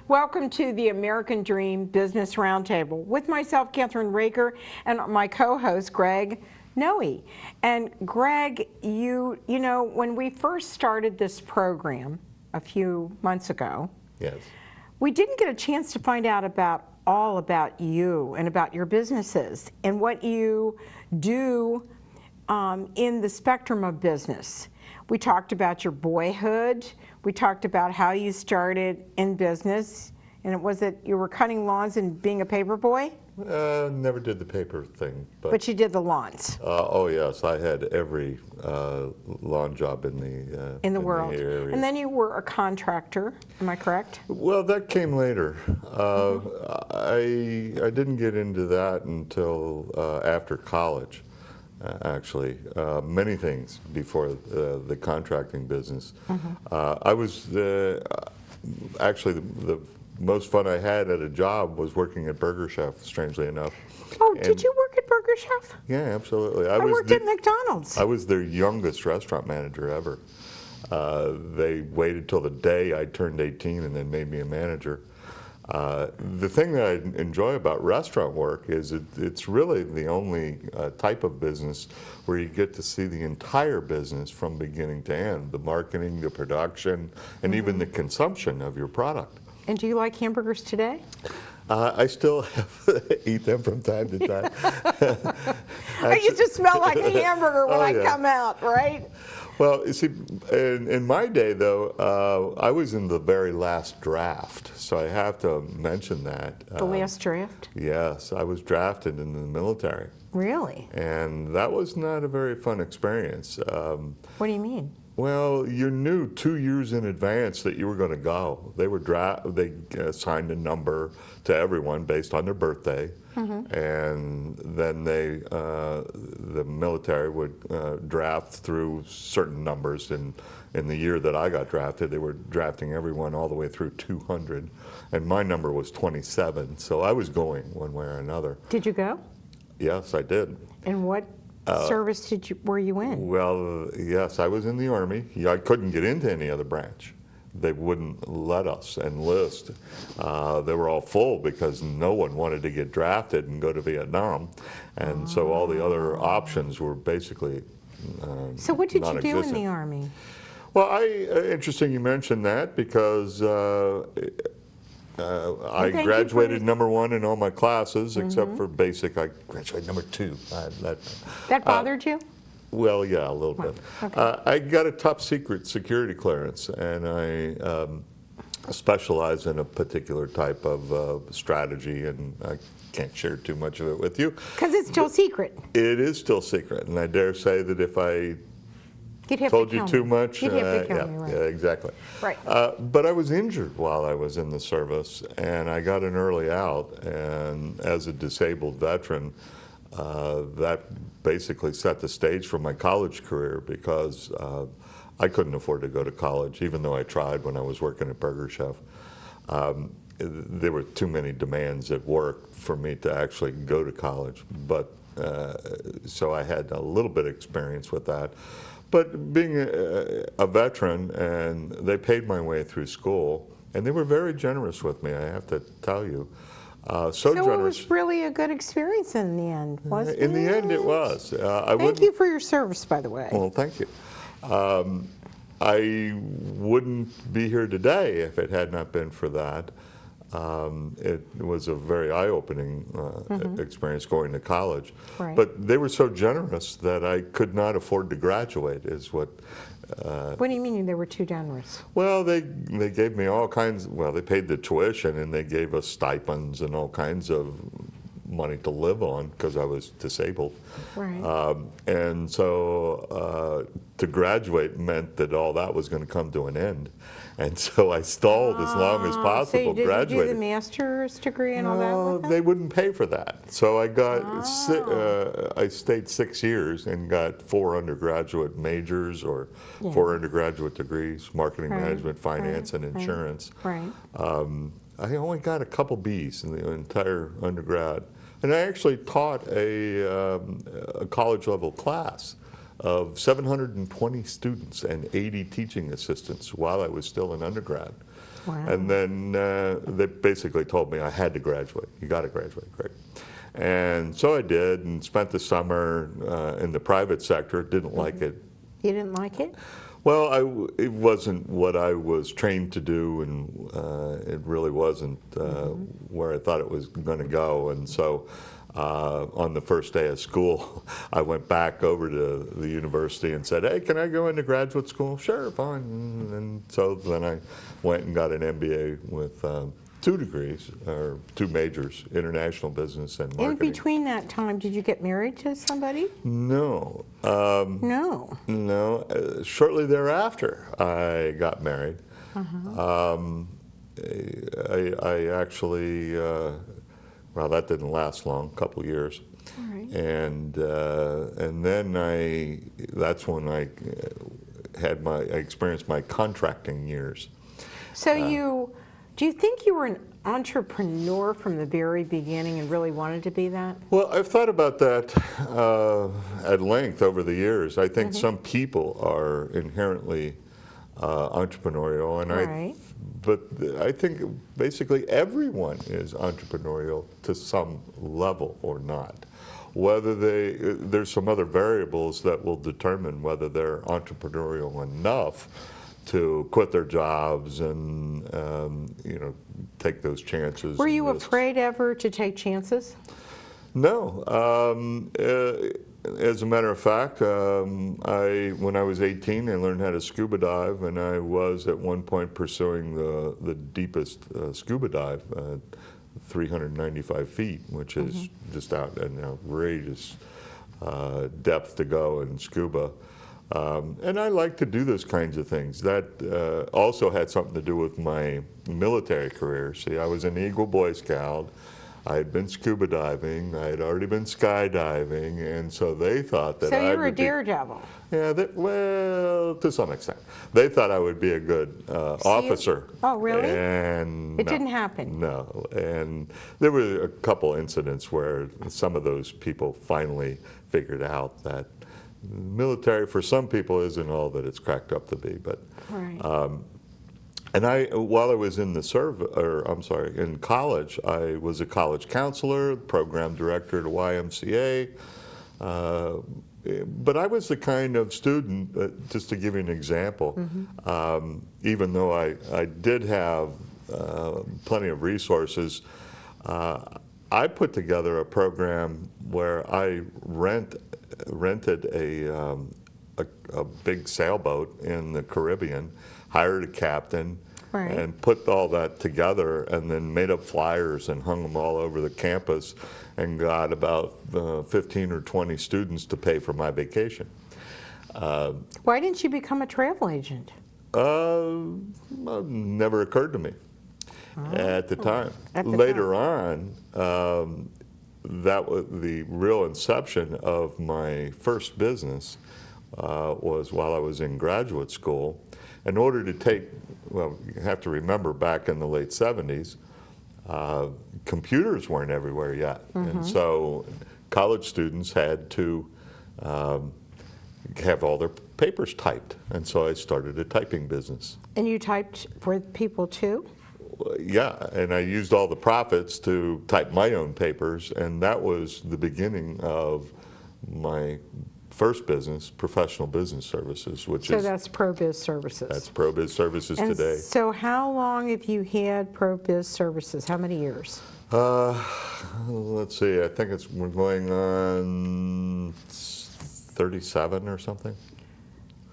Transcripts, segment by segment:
Welcome to the American Dream Business Roundtable with myself, Kathryn Raaker, and my co-host, Greg Noe. And Greg, you know, when we first started this program a few months ago, yes, we didn't get a chance to find out all about you and about your businesses and what you do in the spectrum of business. We talked about your boyhood. We talked about how you started in business, and was it you were cutting lawns and being a paper boy? Never did the paper thing. But you did the lawns. Oh yes, I had every lawn job in the world. The area. And then you were a contractor, am I correct? Well, that came later. I didn't get into that until after college. Actually, many things before the contracting business. I was actually the most fun I had at a job was working at Burger Chef, strangely enough. Oh, did you work at Burger Chef? Yeah, absolutely. I worked at McDonald's. I was their youngest restaurant manager ever. They waited till the day I turned 18 and then made me a manager. The thing that I enjoy about restaurant work is it's really the only type of business where you get to see the entire business from beginning to end, the marketing, the production, and even the consumption of your product. And do you like hamburgers today? I still eat them from time to time. I used to smell like a hamburger when I come out, right? Well, you see, in my day, though, I was in the very last draft, so I have to mention that. The last draft? Yes, I was drafted into the military. Really? And that was not a very fun experience. What do you mean? Well, you knew 2 years in advance that you were going to go. They assigned a number to everyone based on their birthday, and then the military would draft through certain numbers. In the year that I got drafted, they were drafting everyone all the way through 200, and my number was 27. So I was going one way or another. Did you go? Yes, I did. And what service were you in? Well, yes, I was in the Army. I couldn't get into any other branch. They wouldn't let us enlist. They were all full because no one wanted to get drafted and go to Vietnam. And so all the other options were basically So what did you do in the Army? Well, interesting you mentioned that because I graduated #1 in all my classes except for basic. I graduated #2. That bothered you? Well, yeah, a little bit. Okay. I got a top secret security clearance, and I specialize in a particular type of strategy, and I can't share too much of it with you. Because it's still secret. It is still secret, and I dare say that if I told you too much, you'd have to kill me, right? Yeah, exactly. Right. But I was injured while I was in the service, and I got an early out, and as a disabled veteran, that basically set the stage for my college career because I couldn't afford to go to college, even though I tried when I was working at Burger Chef. There were too many demands at work for me to actually go to college, but so I had a little bit of experience with that. But being a veteran, and they paid my way through school, and they were very generous with me, I have to tell you. So generous. It was really a good experience in the end, wasn't it? In the end, it was. Thank you for your service, by the way. Well, thank you. I wouldn't be here today if it had not been for that. It was a very eye-opening experience going to college. Right. But they were so generous that I could not afford to graduate, is what... What do you mean they were too generous? Well, they gave me all kinds... Well, they paid the tuition, and they gave us stipends and all kinds of money to live on because I was disabled. Right. And so to graduate meant that all that was going to come to an end. And so I stalled as long as possible, so graduated. Did you do the master's degree and all that with them? They wouldn't pay for that. So I got, I stayed 6 years and got 4 undergraduate majors or 4 undergraduate degrees, marketing management, finance, and insurance. Right. I only got a couple B's in the entire undergrad. And I actually taught a college level class of 720 students and 80 teaching assistants while I was still an undergrad. Wow. And then they basically told me I had to graduate. You got to graduate, Greg. And so I did, and spent the summer in the private sector. Didn't like it. You didn't like it? Well, it wasn't what I was trained to do, and it really wasn't where I thought it was going to go. And so on the first day of school, I went back over to the university and said, hey, can I go into graduate school? Sure, fine. And so then I went and got an MBA with 2 degrees, or 2 majors, international business and marketing. In between that time, did you get married to somebody? No. No. No. Shortly thereafter, I got married. I actually, well, that didn't last long, a couple years. All right. And then that's when I experienced my contracting years. So do you think you were an entrepreneur from the very beginning and really wanted to be that? Well, I've thought about that at length over the years. I think some people are inherently entrepreneurial, and but I think basically everyone is entrepreneurial to some level or not. Whether there's some other variables that will determine whether they're entrepreneurial enough to quit their jobs and take those chances. Were you afraid ever to take chances? No. As a matter of fact, when I was 18, I learned how to scuba dive, and I was at one point pursuing the deepest scuba dive, 395 feet, which is just out an outrageous depth to go in scuba. And I like to do those kinds of things. That also had something to do with my military career. See, I was an Eagle Boy Scout. I had been scuba diving. I had already been skydiving, and so they thought that I would be... So you were a daredevil. Yeah, well, to some extent. They thought I would be a good officer. Oh, really? And it didn't happen? No, and there were a couple incidents where some of those people finally figured out that military for some people isn't all that it's cracked up to be. But and while I was in in college, I was a college counselor, program director at a YMCA. But I was the kind of student, just to give you an example, even though I did have plenty of resources, I put together a program where I rented a big sailboat in the Caribbean, hired a captain, and put all that together, and then made up flyers and hung them all over the campus, and got about 15 or 20 students to pay for my vacation. Why didn't you become a travel agent? Never occurred to me at the time. Later on, that was the real inception of my first business. Was while I was in graduate school. In order to take, well, you have to remember back in the late 70s, computers weren't everywhere yet. And so college students had to have all their papers typed. And so I started a typing business. And you typed for people too? Yeah, and I used all the profits to type my own papers, and that was the beginning of my first business, Professional Business Services, which So that's ProBiz Services. That's ProBiz Services and today. So how long have you had ProBiz Services? How many years? Let's see, I think we're going on 37 or something.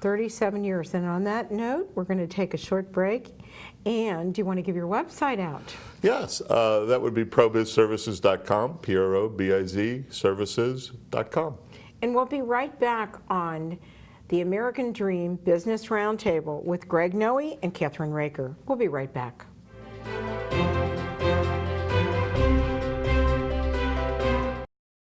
37 years. And on that note, we're going to take a short break. And do you want to give your website out? Yes, that would be probizservices.com, PROBIZ services.com. And we'll be right back on the American Dream Business Roundtable with Greg Noe and Kathryn Raaker. We'll be right back.